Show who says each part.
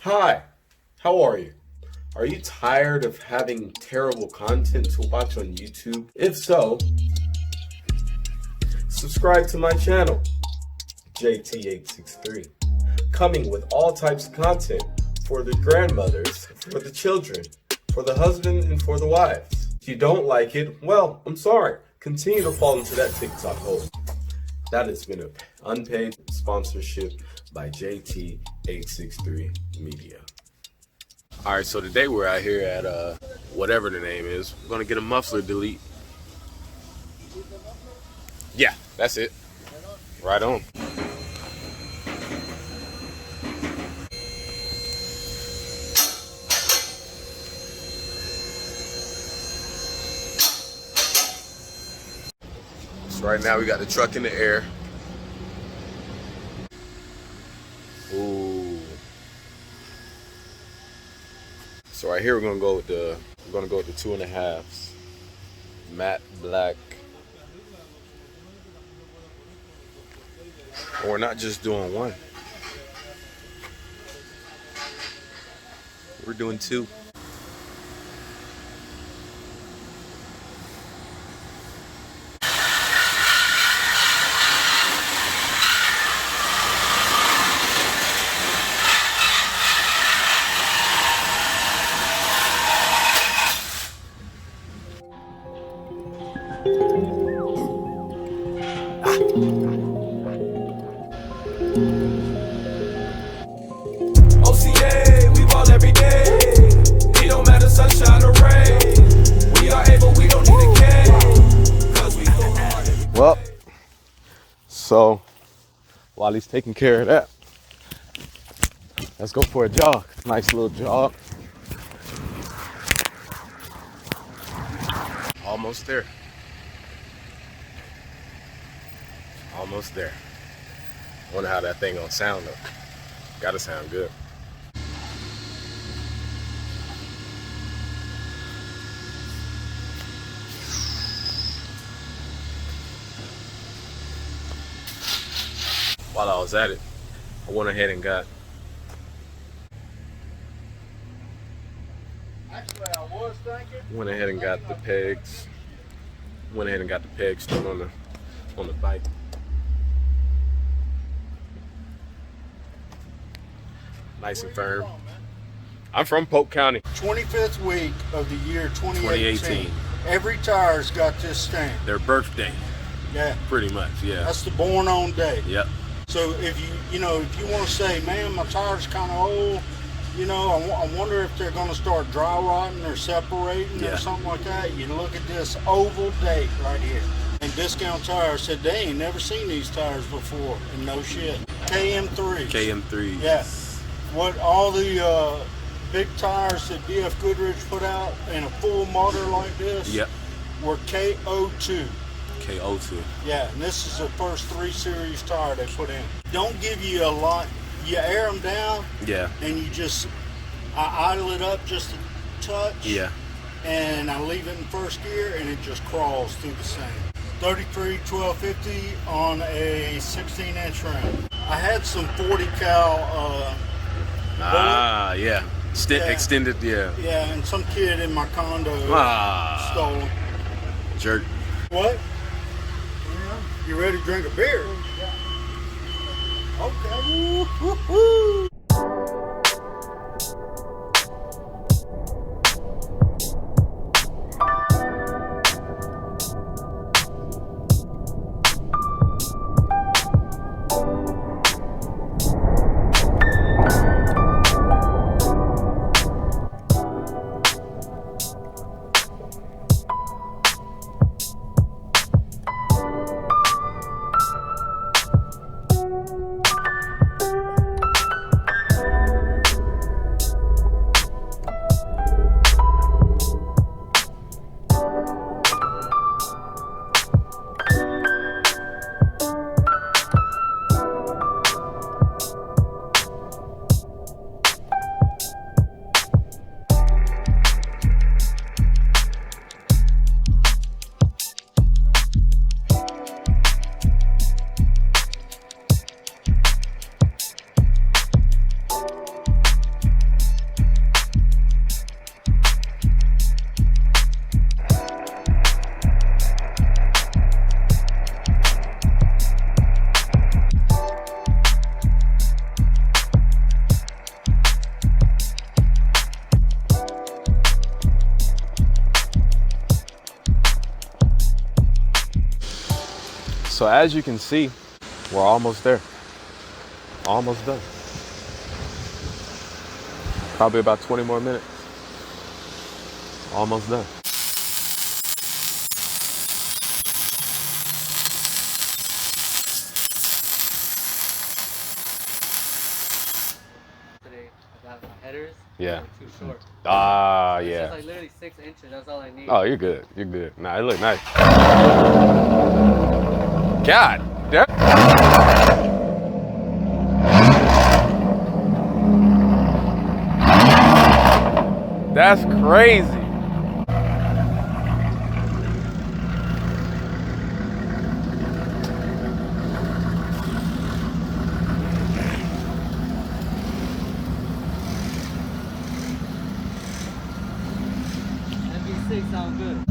Speaker 1: Hi, how are you? Are you tired of having terrible content to watch on YouTube? If so, subscribe to my channel, JT863, coming with all types of content for the grandmothers, for the children, for the husband, and for the wives. If you don't like it, well, I'm sorry. Continue to fall into that TikTok hole. That has been an unpaid sponsorship by JT863 Media. All right, so today we're out here at whatever the name is. We're gonna get a muffler delete. Yeah, that's it. Right on. So right now we got the truck in the air. Ooh. So right here we're gonna go with the 2.5s, matte black. And we're not just doing one. We're doing two.
Speaker 2: OCA, we ball every day. It don't matter sunshine or rain. We are able, we don't need a game. Cause we go hard.
Speaker 1: Well, so while he's taking care of that, let's go for a jog. Nice little jog. Almost there. Almost there. Wonder how that thing gonna sound though. Gotta sound good. While I was at it, I went ahead and got the pegs. Went ahead and got the pegs stuck on the bike. Nice and firm. I'm from Polk County.
Speaker 3: 25th week of the year 2018.
Speaker 1: 2018.
Speaker 3: Every tire's got this stamp.
Speaker 1: Their birthday,
Speaker 3: Yeah,
Speaker 1: pretty much. Yeah.
Speaker 3: that's the born on day.
Speaker 1: Yep.
Speaker 3: So if you want to say, man, my tire's kind of old, I wonder if they're going to start dry rotting or separating
Speaker 1: Yeah.
Speaker 3: or something like that. You look at this oval date right here. And Discount Tire said they ain't never seen these tires before, and no shit. KM3.
Speaker 1: KM3.
Speaker 3: Yeah. What all the big tires that BF Goodrich put out in a full motor like this
Speaker 1: Yep.
Speaker 3: were KO2.
Speaker 1: KO2.
Speaker 3: Yeah, and this is the first 3 series tire they put in. Don't give you a lot. You air them down
Speaker 1: Yeah.
Speaker 3: and I idle it up just a touch.
Speaker 1: Yeah.
Speaker 3: And I leave it in first gear and it just crawls through the same. 33 1250 on a 16-inch rim. I had some 40 cal
Speaker 1: Yeah.
Speaker 3: Yeah.
Speaker 1: Extended, yeah.
Speaker 3: yeah, and some kid in my condo stole them.
Speaker 1: Jerk.
Speaker 3: What? You ready to drink a beer? Okay. Woo-hoo-hoo.
Speaker 1: So as you can see, we're almost there. Almost done. Probably about 20 more minutes. Almost done.
Speaker 4: Today, I got my headers.
Speaker 1: Yeah.
Speaker 4: Too short.
Speaker 1: Ah,
Speaker 4: It's
Speaker 1: yeah.
Speaker 4: just like literally 6 inches. That's all I need.
Speaker 1: Oh, you're good. You're good. Nah, it look nice. God. That's crazy.
Speaker 4: MV6 sound good.